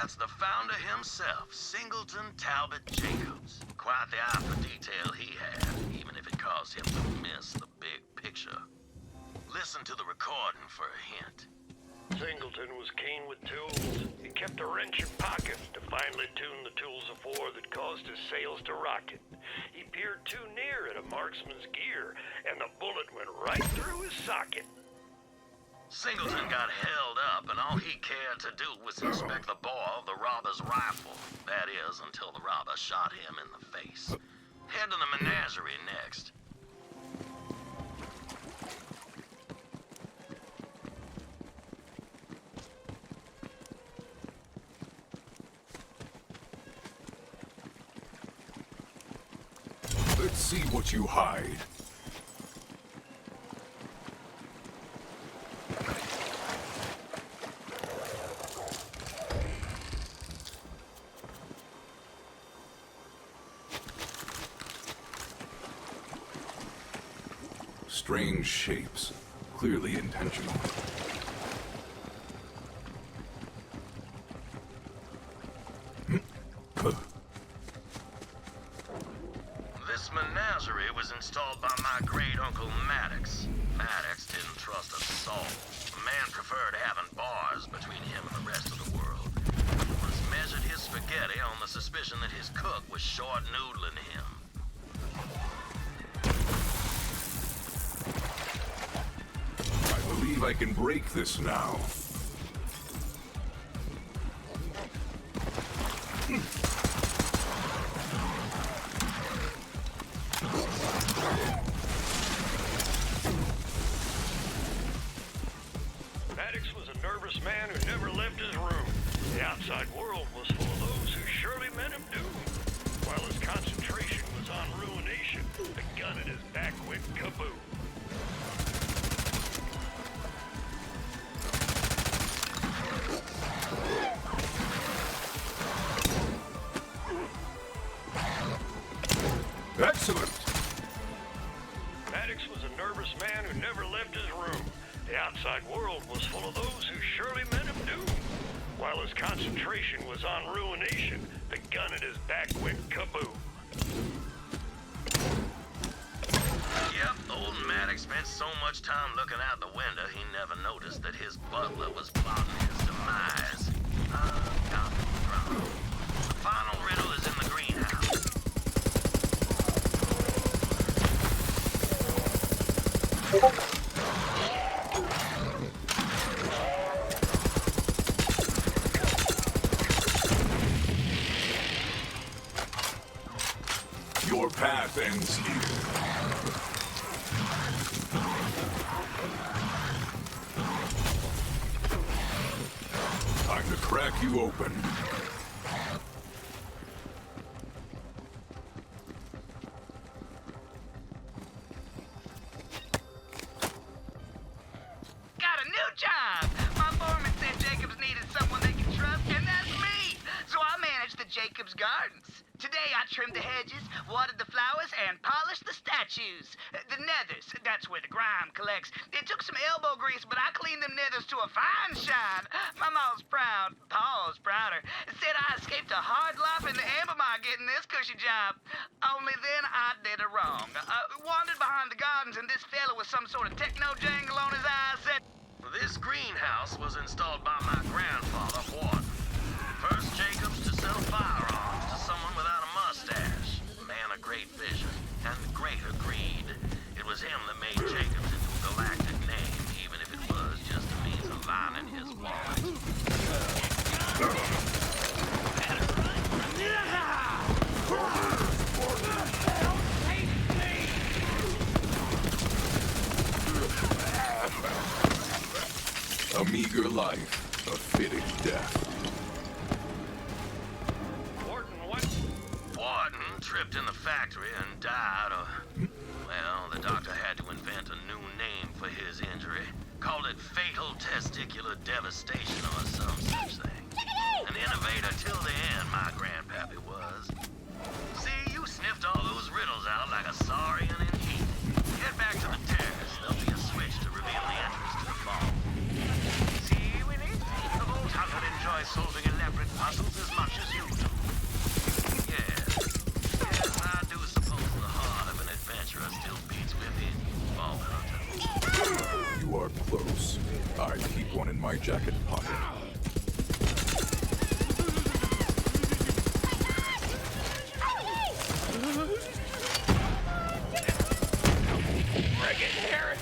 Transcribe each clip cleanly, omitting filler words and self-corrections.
That's the founder himself, Singleton Talbot Jacobs. Quite the eye for detail he had, even if it caused him to miss the big picture. Listen to the recording for a hint. Singleton was keen with tools. He kept a wrench in pocket to finely tune the tools of war that caused his sales to rocket. He peered too near at a marksman's gear, and the bullet went right through his socket. Singleton got held up, and all he cared to do was inspect the bore of the robber's rifle. That is, until the robber shot him in the face. Head to the menagerie next. Let's see what you hide. Strange shapes, clearly intentional. This menagerie was installed by my great-uncle Maddox. Maddox didn't trust a soul. The man preferred having bars between him and the rest of the world. He once measured his spaghetti on the suspicion that his cook was short-noodling him. I believe I can break this now. Maddox was a nervous man who never left his room. The outside world was full of those who surely meant him doom. While his concentration was on ruination, the gun in his back went kaboom. Excellent! Maddox was a nervous man who never left his room. The outside world was full of those who surely meant him doom. While his concentration was on ruination, the gun in his back went kaboom. Yep, old Maddox spent so much time looking out the window, he never noticed that his butler was plotting his demise. Got me wrong. The final riddle is in the greenhouse. Your path ends here. Time to crack you open. Got a new job! My foreman said Jacobs needed someone they can trust, and that's me! So I manage the Jacobs Gardens. Today I trimmed the hedges, watered the flowers, and polished the statues. The nethers, that's where the grime collects. It took some elbow grease, but I cleaned them nethers to a fine shine. My ma's proud, Pa's prouder. Said I escaped a hard life in the amber mine getting this cushy job. Only then I did it wrong. Wandered behind the gardens, and this fella with some sort of techno jangle on his eyes said, This greenhouse was installed by my grandfather, Ward. First Jacobs to sell firearms to someone without a mustache. A man of great vision and greater greed. It was him that made Jacobs into a galactic name, even if it was just a means of lining his wallet. A meager life, a fitting death. Warden tripped in the factory and died, well, the doctor had to invent a new name for his injury. Called it fatal testicular devastation or some such thing. An innovator till the end, my grandpappy was. See, you sniffed all those riddles out like a saurian in heat. Get back to the terrace. There'll be a switch to reveal the entrance to the vault. See, we need people who enjoy solving elaborate puzzles. my jacket pocket. Friggin' Harris!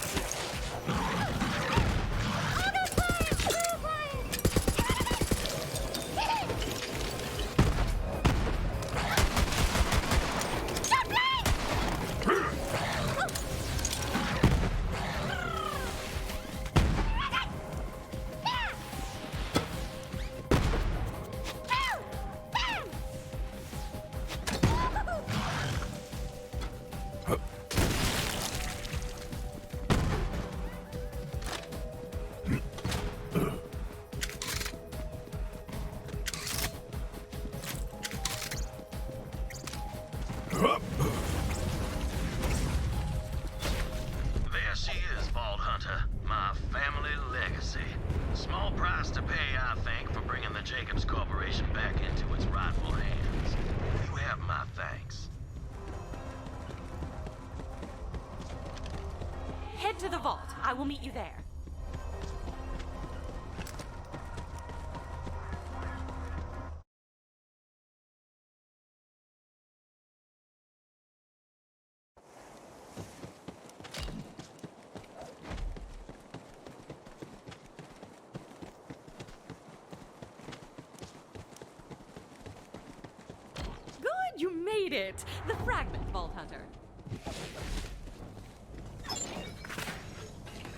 There she is, Vault Hunter. My family legacy. Small price to pay, I think, for bringing the Jacobs Corporation back into its rightful hands. You have my thanks. Head to the vault. I will meet you there. Good, you made it! The fragment, Vault Hunter.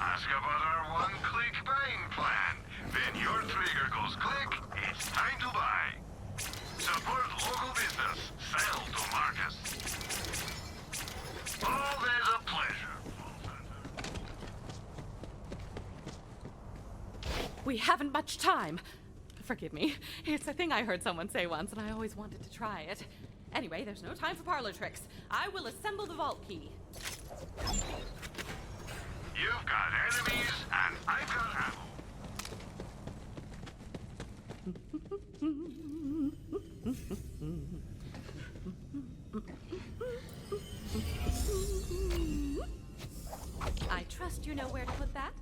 Ask about our one-click buying plan. When your trigger goes click, it's time to buy. Support local business. Sell to Marcus. Always a pleasure. We haven't much time. Forgive me. It's a thing I heard someone say once, and I always wanted to try it. Anyway, there's no time for parlor tricks. I will assemble the vault key. You've got enemies, and I've got ammo. I trust you know where to put that.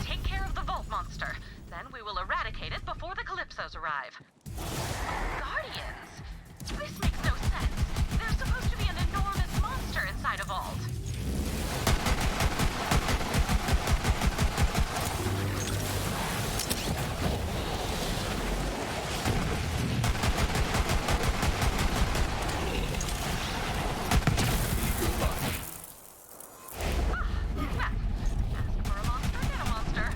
Take care of the vault monster. Then we will eradicate it before the Calypsos arrive. Guardians? This makes no sense. There's supposed to be an enormous monster inside a vault. Ask for a monster, get a monster.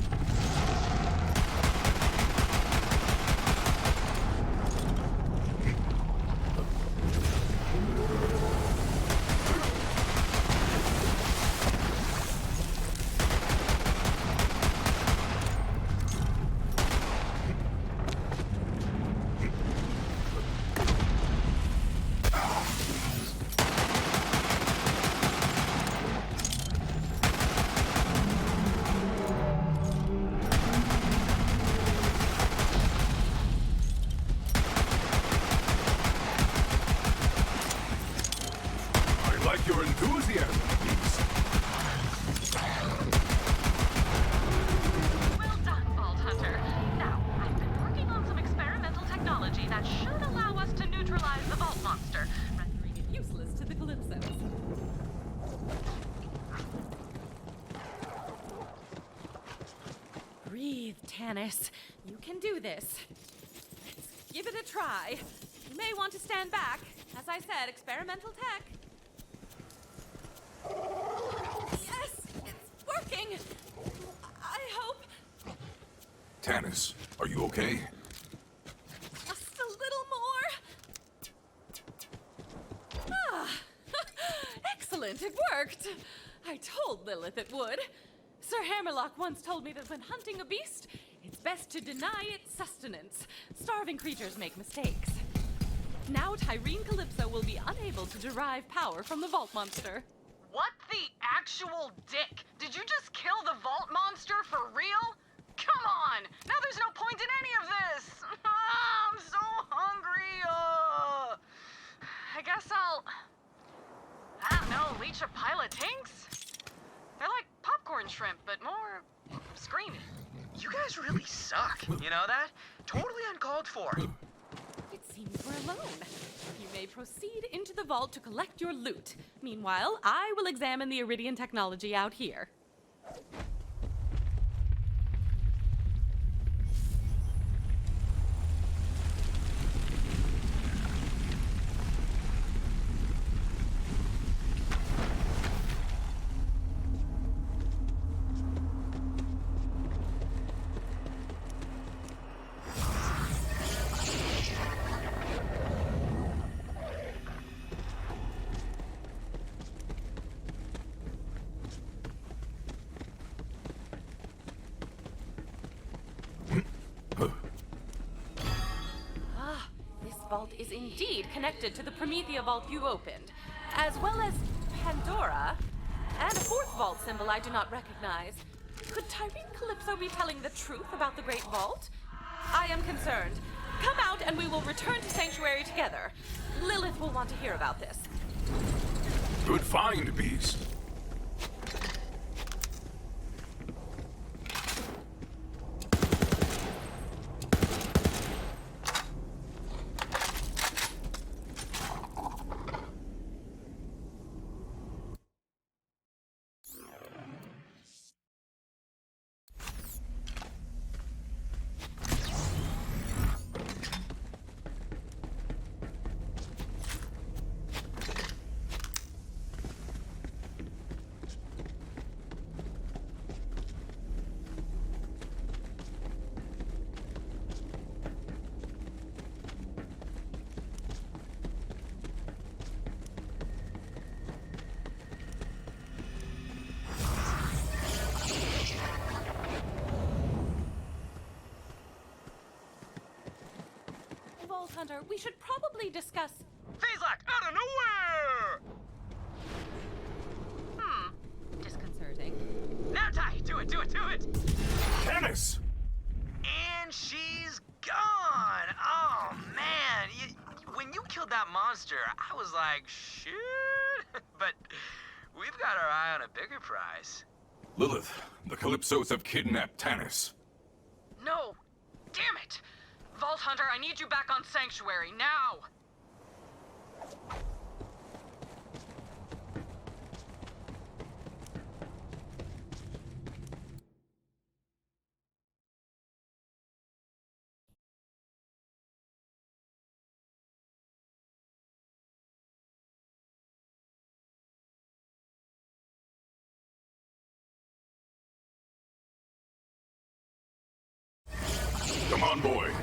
I like your enthusiasm, Beast. Well done, Vault Hunter. Now, I've been working on some experimental technology that should allow us to neutralize the Vault Monster, rendering it useless to the Calypsos. Breathe, Tanis. You can do this. Let's give it a try. You may want to stand back. As I said, experimental tech. Yes, it's working. I hope. Tanis, are you okay? Just a little more. Ah, excellent, it worked. I told Lilith it would. Sir Hammerlock once told me that when hunting a beast, it's best to deny its sustenance. Starving creatures make mistakes. Now Tyrene Calypso will be unable to derive power from the Vault Monster. What the actual dick? Did you just kill the vault monster for real? Come on! Now there's no point in any of this! I'm so hungry! shrimp, but more screamy. You guys really suck. You know that? Totally uncalled for. It seems we're alone. You may proceed into the vault to collect your loot. Meanwhile, I will examine the Iridian technology out here. Vault is indeed connected to the Promethea vault you opened, as well as Pandora, and a fourth vault symbol I do not recognize. Could Tyrene Calypso be telling the truth about the Great Vault? I am concerned. Come out and we will return to Sanctuary together. Lilith will want to hear about this. Good find, Beast. Hunter, we should probably discuss... Phase-lock out of nowhere! Disconcerting. Now, Ty, do it! Tennis! And she's gone! Oh, man! When you killed that monster, I was like, shit! But we've got our eye on a bigger prize. Lilith, the Calypsos have kidnapped Tannis. No! Damn it! Vault Hunter, I need you back on Sanctuary, now! Come on, boy.